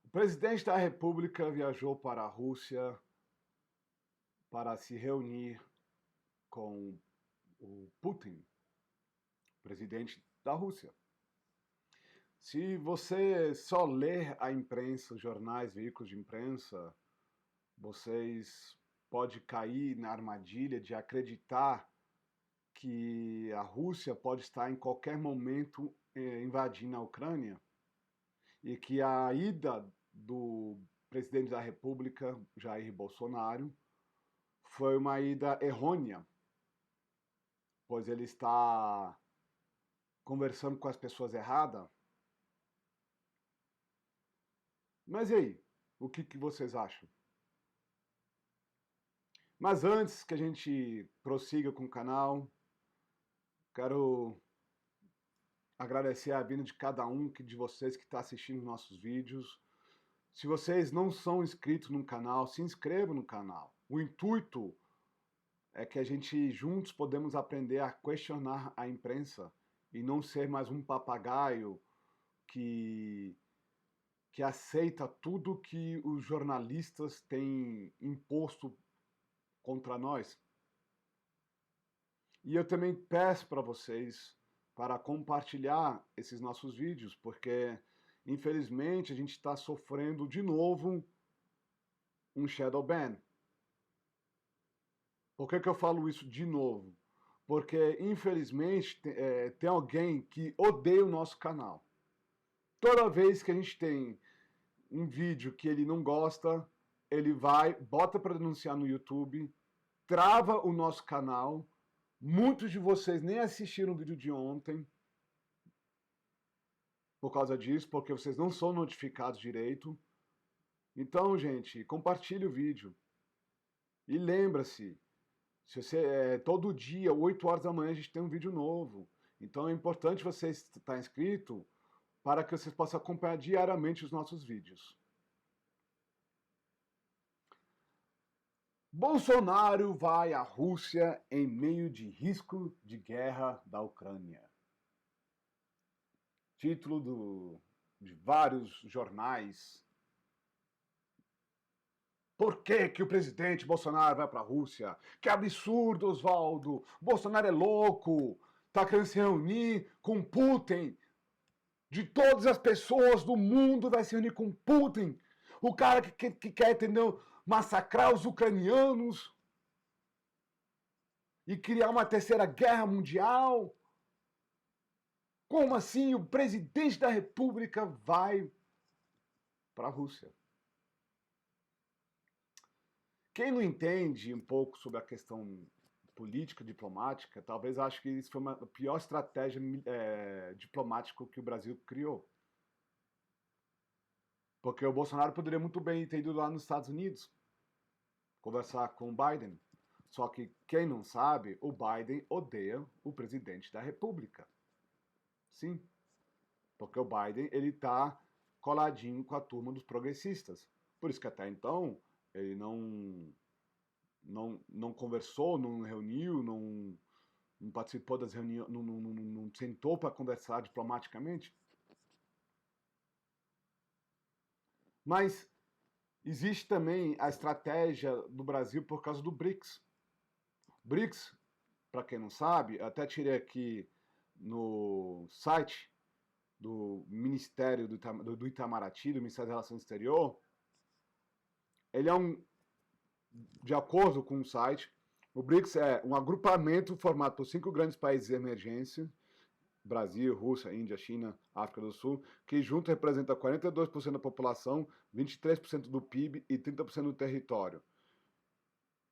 O presidente da República viajou para a Rússia para se reunir com o Putin, presidente da Rússia. Se você só ler a imprensa, os jornais, veículos de imprensa, vocês podem cair na armadilha de acreditar que a Rússia pode estar em qualquer momento invadindo a Ucrânia e que a ida do presidente da República, Jair Bolsonaro, foi uma ida errônea, pois ele está conversando com as pessoas erradas. Mas e aí? O que vocês acham? Mas antes que a gente prossiga com o canal, quero agradecer a vinda de cada um de vocês que está assistindo nossos vídeos. Se vocês não são inscritos no canal, se inscrevam no canal. O intuito é que a gente juntos podemos aprender a questionar a imprensa e não ser mais um papagaio que aceita tudo que os jornalistas têm imposto contra nós. E eu também peço para vocês para compartilhar esses nossos vídeos, porque infelizmente a gente está sofrendo de novo um shadow ban. Por que eu falo isso de novo? Porque infelizmente tem alguém que odeia o nosso canal. Toda vez que a gente tem um vídeo que ele não gosta, ele vai, bota para denunciar no YouTube, trava o nosso canal. Muitos de vocês nem assistiram o vídeo de ontem por causa disso, porque vocês não são notificados direito. Então, gente, compartilhe o vídeo. E lembra-se, se você, todo dia, 8 horas da manhã, a gente tem um vídeo novo. Então é importante você estar inscrito para que vocês possam acompanhar diariamente os nossos vídeos. Bolsonaro vai à Rússia em meio de risco de guerra da Ucrânia. Título de vários jornais. Por que o presidente Bolsonaro vai para a Rússia? Que absurdo, Oswaldo! Bolsonaro é louco! Tá querendo se reunir com Putin. De todas as pessoas do mundo vai se reunir com Putin. O cara que quer, entendeu, massacrar os ucranianos e criar uma terceira guerra mundial. Como assim o presidente da República vai para a Rússia? Quem não entende um pouco sobre a questão política, diplomática, talvez ache que isso foi a pior estratégia diplomática que o Brasil criou. Porque o Bolsonaro poderia muito bem ter ido lá nos Estados Unidos conversar com o Biden. Só que quem não sabe, o Biden odeia o presidente da República. Sim, porque o Biden ele está coladinho com a turma dos progressistas. Por isso que até então ele não conversou, não reuniu, não participou das reuniões, não sentou para conversar diplomaticamente. Mas existe também a estratégia do Brasil por causa do BRICS. BRICS, para quem não sabe, até tirei aqui no site do Ministério do Itamaraty, do Ministério das Relações Exteriores, ele é de acordo com o site, o BRICS é um agrupamento formado por 5 grandes países de emergência, Brasil, Rússia, Índia, China, África do Sul, que junto representa 42% da população, 23% do PIB e 30% do território,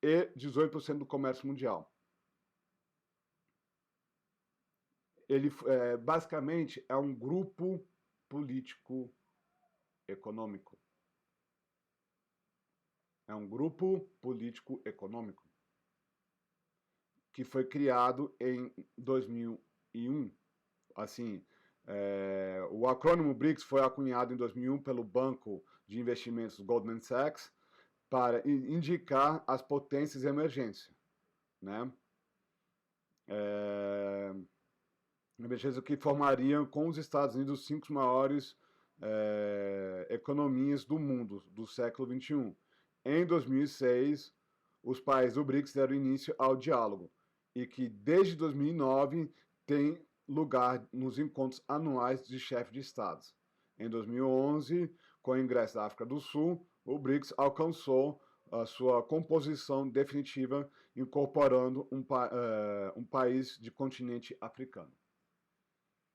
e 18% do comércio mundial. Ele basicamente é um grupo político econômico. É um grupo político econômico que foi criado em 2001. Assim, o acrônimo BRICS foi acunhado em 2001 pelo banco de investimentos Goldman Sachs para indicar as potências de emergência, né? Emergência que formariam com os Estados Unidos os 5 maiores economias do mundo do século XXI. Em 2006, os países do BRICS deram início ao diálogo e que desde 2009 tem lugar nos encontros anuais de chefes de estados. Em 2011, com o ingresso da África do Sul, o BRICS alcançou a sua composição definitiva, incorporando um país de continente africano.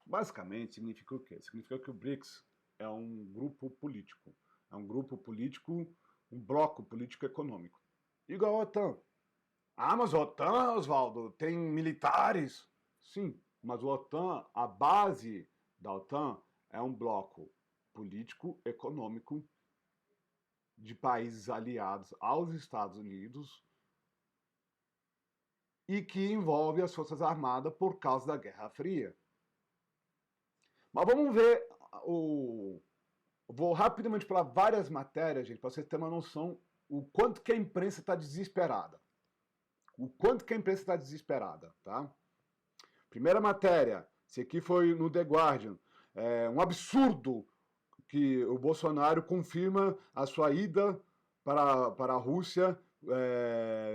Basicamente, significa o quê? Significa que o BRICS é um grupo político. É um grupo político, um bloco político-econômico. Igual a OTAN. Ah, mas a OTAN, Oswaldo, tem militares? Sim, mas a OTAN, a base da OTAN é um bloco político-econômico de países aliados aos Estados Unidos e que envolve as Forças Armadas por causa da Guerra Fria. Mas vamos ver Vou rapidamente para várias matérias, gente, para vocês terem uma noção o quanto que a imprensa está desesperada. O quanto que a imprensa está desesperada, tá? Primeira matéria, esse aqui foi no The Guardian. É um absurdo que o Bolsonaro confirma a sua ida para a Rússia,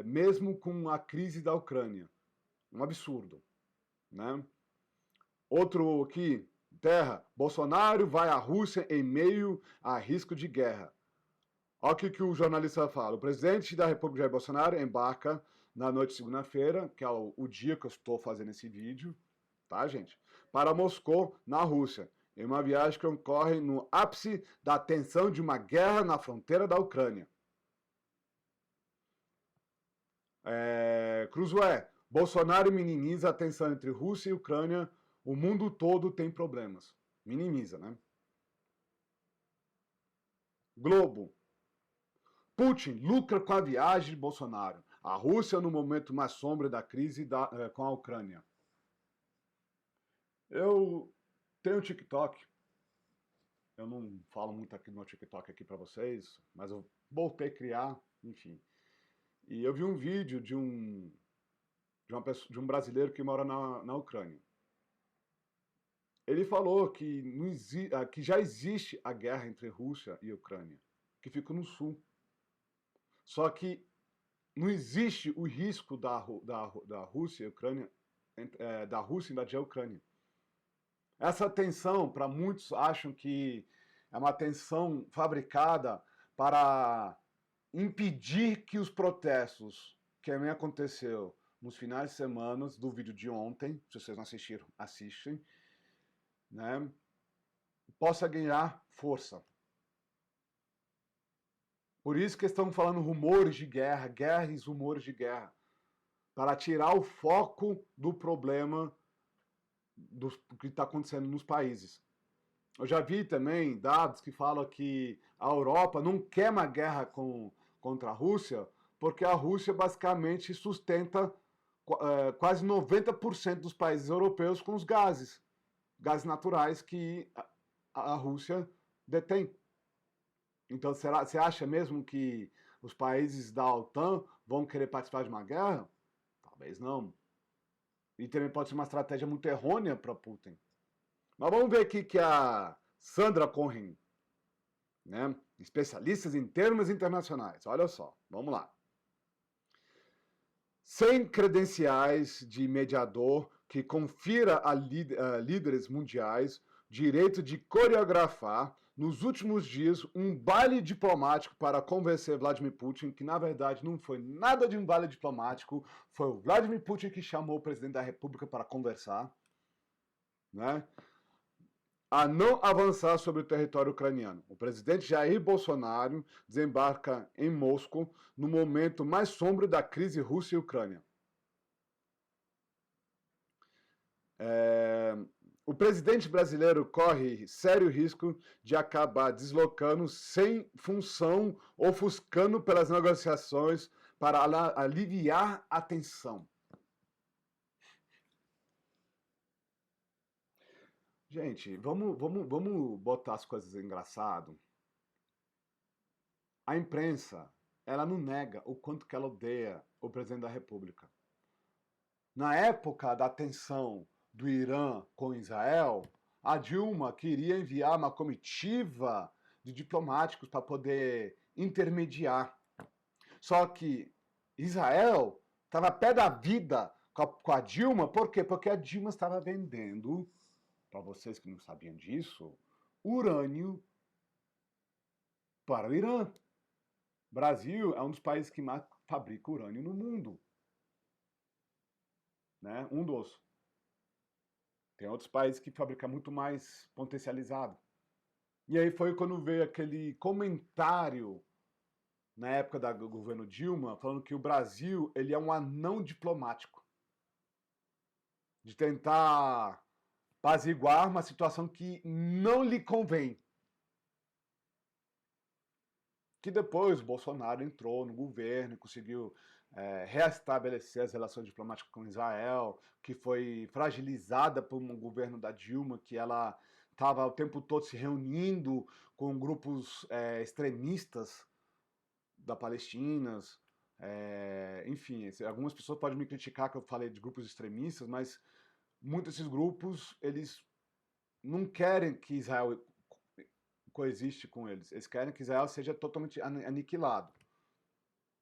mesmo com a crise da Ucrânia. Um absurdo, né? Outro aqui, Terra, Bolsonaro vai à Rússia em meio a risco de guerra. Olha o que o jornalista fala. O presidente da República, Jair Bolsonaro, embarca na noite de segunda-feira, que é o dia que eu estou fazendo esse vídeo, tá, gente? Para Moscou, na Rússia, em uma viagem que ocorre no ápice da tensão de uma guerra na fronteira da Ucrânia. Cruzoé, Bolsonaro minimiza a tensão entre Rússia e Ucrânia. O mundo todo tem problemas. Minimiza, né? Globo. Putin lucra com a viagem de Bolsonaro. A Rússia no momento mais sombrio da crise com a Ucrânia. Eu tenho TikTok. Eu não falo muito aqui no meu TikTok aqui para vocês, mas eu voltei a criar, enfim. E eu vi um vídeo de um brasileiro que mora na Ucrânia. Ele falou que, que já existe a guerra entre Rússia e Ucrânia, que fica no sul. Só que não existe o risco da Rússia e Ucrânia, da Rússia invadir a Ucrânia. Essa tensão, para muitos, acham que é uma tensão fabricada para impedir que os protestos que também aconteceu nos finais de semana do vídeo de ontem, se vocês não assistiram, assistem, né, possa ganhar força. Por isso que estão falando rumores de guerra, guerras, rumores de guerra, para tirar o foco do problema do que está acontecendo nos países. Eu já vi também dados que falam que a Europa não quer uma guerra contra a Rússia, porque a Rússia basicamente sustenta quase 90% dos países europeus com os gases naturais que a Rússia detém. Então, você acha mesmo que os países da OTAN vão querer participar de uma guerra? Talvez não. E também pode ser uma estratégia muito errônea para Putin. Mas vamos ver aqui que a Sandra Cohen, né, especialistas em termos internacionais, olha só, vamos lá. Sem credenciais de mediador que confira a líderes mundiais direito de coreografar, nos últimos dias, um baile diplomático para convencer Vladimir Putin, que na verdade não foi nada de um baile diplomático, foi o Vladimir Putin que chamou o presidente da República para conversar, né, a não avançar sobre o território ucraniano. O presidente Jair Bolsonaro desembarca em Moscou no momento mais sombrio da crise Rússia e Ucrânia. O presidente brasileiro corre sério risco de acabar deslocando sem função, ofuscando pelas negociações para aliviar a tensão. Gente, vamos botar as coisas engraçado. A imprensa, ela não nega o quanto que ela odeia o presidente da República. Na época da tensão do Irã com Israel, a Dilma queria enviar uma comitiva de diplomáticos para poder intermediar. Só que Israel estava pé da vida com a Dilma, por quê? Porque a Dilma estava vendendo, para vocês que não sabiam disso, urânio para o Irã. O Brasil é um dos países que mais fabrica urânio no mundo. Né? Um dos. Tem outros países que fabricam muito mais potencializado. E aí foi quando veio aquele comentário na época do governo Dilma, falando que o Brasil ele é um anão diplomático. De tentar apaziguar uma situação que não lhe convém. Que depois o Bolsonaro entrou no governo e conseguiu reestabelecer as relações diplomáticas com Israel, que foi fragilizada por um governo da Dilma, que ela estava o tempo todo se reunindo com grupos extremistas da Palestina. Enfim, algumas pessoas podem me criticar que eu falei de grupos extremistas, mas muitos desses grupos, eles não querem que Israel coexiste com eles. Eles querem que Israel seja totalmente aniquilado.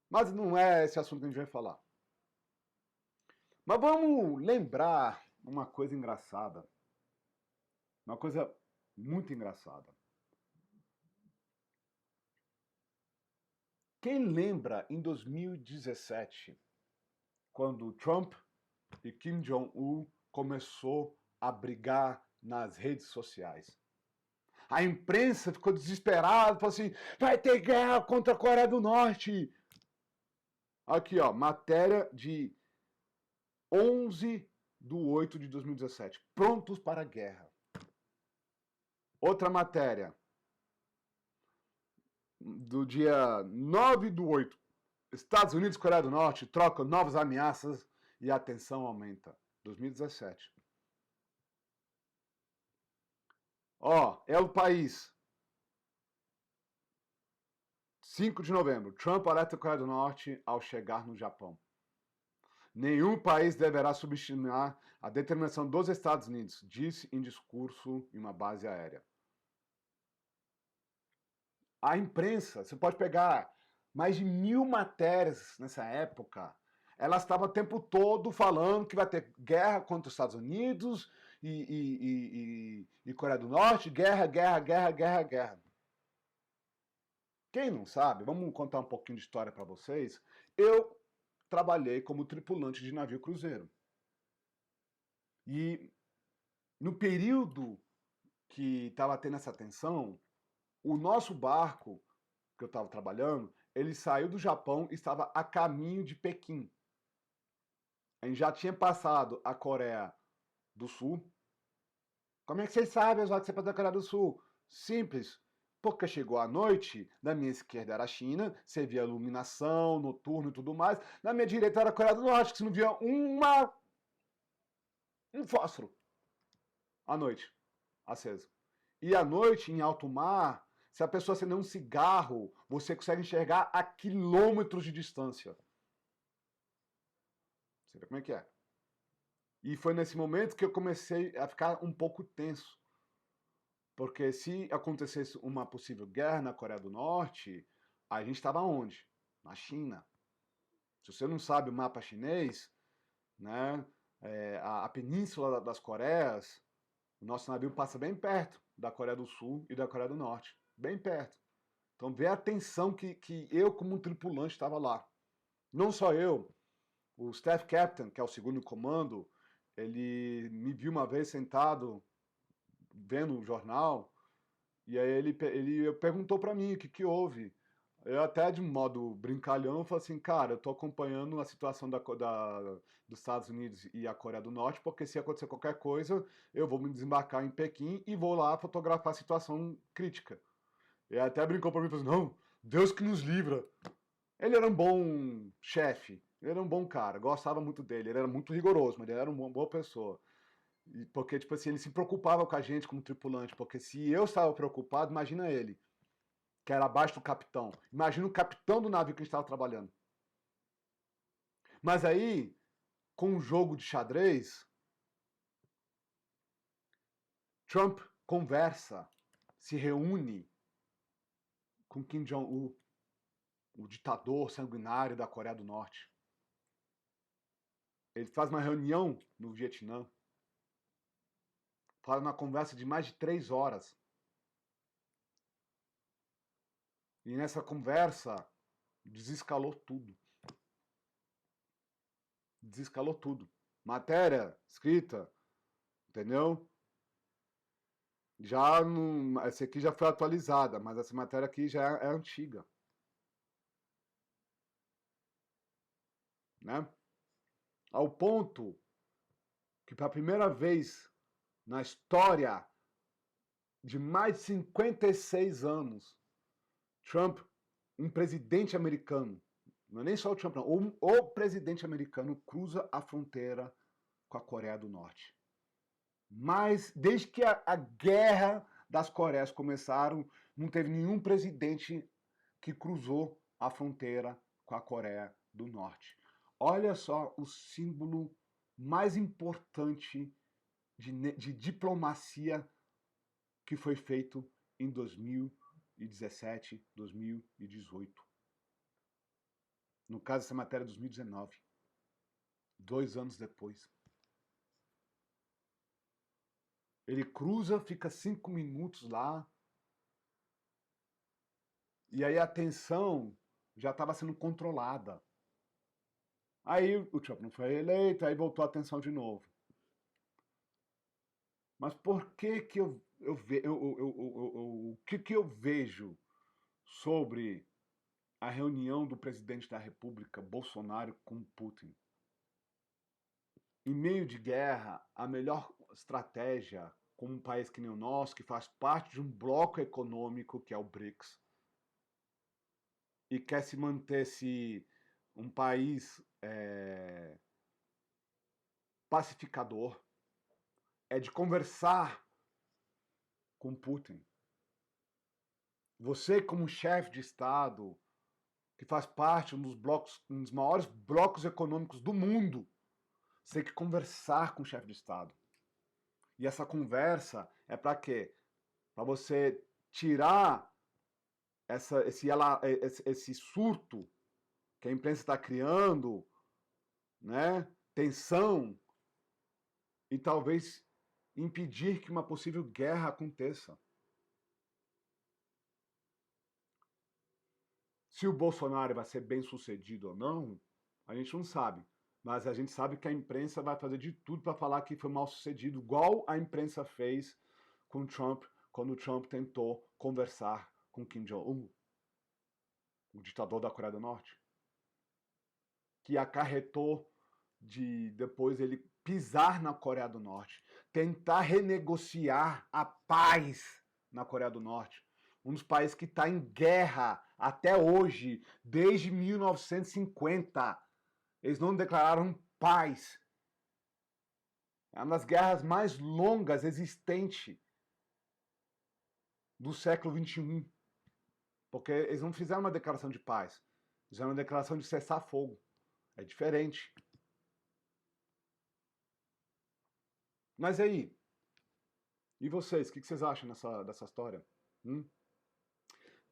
Mas não é esse assunto que a gente vai falar. Mas vamos lembrar uma coisa engraçada. Uma coisa muito engraçada. Quem lembra em 2017, quando Trump e Kim Jong-un começou a brigar nas redes sociais? A imprensa ficou desesperada, falou assim, vai ter guerra contra a Coreia do Norte. Aqui, ó, matéria de 11/8/2017. Prontos para a guerra. Outra matéria, do dia 9/8. Estados Unidos e Coreia do Norte trocam novas ameaças e a tensão aumenta. 2017. Ó, é o país. 5 de novembro. Trump alerta a Coreia do Norte ao chegar no Japão. Nenhum país deverá subestimar a determinação dos Estados Unidos, disse em discurso em uma base aérea. A imprensa, você pode pegar mais de 1000 matérias nessa época, ela estava o tempo todo falando que vai ter guerra contra os Estados Unidos e Coreia do Norte, guerra, guerra, guerra, guerra, guerra. Quem não sabe, vamos contar um pouquinho de história para vocês. Eu trabalhei como tripulante de navio cruzeiro. E no período que estava tendo essa tensão, o nosso barco, que eu estava trabalhando, ele saiu do Japão e estava a caminho de Pequim. A gente já tinha passado a Coreia do Sul. Como é que vocês sabem, Oswaldo, que você passou a Coreia do Sul? Simples. Porque chegou à noite, na minha esquerda era a China, você via iluminação, noturno e tudo mais. Na minha direita era a Coreia do Norte, que você não via um fósforo à noite, aceso. E à noite, em alto mar, se a pessoa acender um cigarro, você consegue enxergar a quilômetros de distância. Você vê como é que é? E foi nesse momento que eu comecei a ficar um pouco tenso. Porque se acontecesse uma possível guerra na Coreia do Norte, a gente estava onde? Na China. Se você não sabe o mapa chinês, né, a península das Coreias, o nosso navio passa bem perto da Coreia do Sul e da Coreia do Norte. Bem perto. Então vê a tensão que eu, como um tripulante, estava lá. Não só eu, o Staff Captain, que é o segundo em comando, ele me viu uma vez sentado vendo um jornal, e aí ele perguntou para mim o que houve. Eu até de modo brincalhão falei assim, cara, eu tô acompanhando a situação dos Estados Unidos e a Coreia do Norte, porque se acontecer qualquer coisa, eu vou me desembarcar em Pequim e vou lá fotografar a situação crítica. E até brincou para mim, falou assim, não, Deus que nos livra. Ele era um bom chefe, ele era um bom cara, gostava muito dele, ele era muito rigoroso, mas ele era uma boa pessoa. Porque, tipo assim, ele se preocupava com a gente como tripulante, porque se eu estava preocupado, imagina ele, que era abaixo do capitão. Imagina o capitão do navio que a gente estava trabalhando. Mas aí, com um jogo de xadrez, Trump conversa, se reúne com Kim Jong-un, o ditador sanguinário da Coreia do Norte. Ele faz uma reunião no Vietnã, faz uma conversa de mais de 3 horas. E nessa conversa, desescalou tudo. Desescalou tudo. Matéria escrita, entendeu? Já não, essa aqui já foi atualizada, mas essa matéria aqui já é antiga, né? Ao ponto que pela primeira vez na história de mais de 56 anos, Trump, um presidente americano, não é nem só o Trump, não, o presidente americano cruza a fronteira com a Coreia do Norte. Mas desde que a guerra das Coreias começaram, não teve nenhum presidente que cruzou a fronteira com a Coreia do Norte. Olha só o símbolo mais importante de diplomacia que foi feito em 2017, 2018. No caso, essa matéria é 2019. 2 anos depois. Ele cruza, fica 5 minutos lá. E aí a tensão já estava sendo controlada. Aí o Trump não foi eleito, aí voltou a tensão de novo. Mas por que o que eu vejo sobre a reunião do presidente da República, Bolsonaro, com Putin? Em meio de guerra, a melhor estratégia, como um país que nem o nosso, que faz parte de um bloco econômico que é o BRICS, e quer se manter-se um país pacificador, é de conversar com Putin. Você, como chefe de Estado, que faz parte um dos maiores blocos econômicos do mundo, você tem que conversar com o chefe de Estado. E essa conversa é para quê? Para você tirar esse surto que a imprensa está criando, né? Tensão, e talvez impedir que uma possível guerra aconteça. Se o Bolsonaro vai ser bem sucedido ou não, a gente não sabe. Mas a gente sabe que a imprensa vai fazer de tudo para falar que foi mal sucedido, igual a imprensa fez com o Trump, quando o Trump tentou conversar com Kim Jong-un, o ditador da Coreia do Norte, que acarretou de depois ele pisar na Coreia do Norte, tentar renegociar a paz na Coreia do Norte. Um dos países que está em guerra até hoje, desde 1950. Eles não declararam paz. É uma das guerras mais longas existentes do século XXI. Porque eles não fizeram uma declaração de paz. Fizeram uma declaração de cessar fogo. É diferente. Mas aí, e vocês? O que vocês acham dessa história?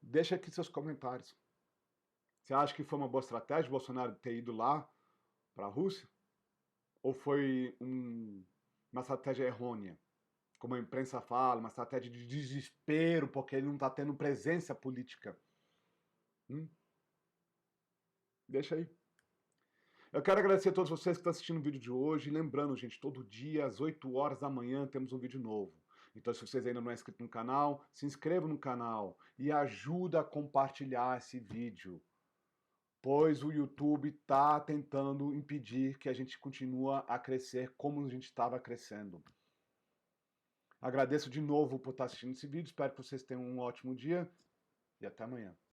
Deixa aqui seus comentários. Você acha que foi uma boa estratégia Bolsonaro ter ido lá para a Rússia? Ou foi uma estratégia errônea? Como a imprensa fala, uma estratégia de desespero, porque ele não está tendo presença política. Deixa aí. Eu quero agradecer a todos vocês que estão assistindo o vídeo de hoje. Lembrando, gente, todo dia, às 8 horas da manhã, temos um vídeo novo. Então, se vocês ainda não é inscrito no canal, se inscreva no canal e ajuda a compartilhar esse vídeo, pois o YouTube está tentando impedir que a gente continue a crescer como a gente estava crescendo. Agradeço de novo por estar assistindo esse vídeo, espero que vocês tenham um ótimo dia e até amanhã.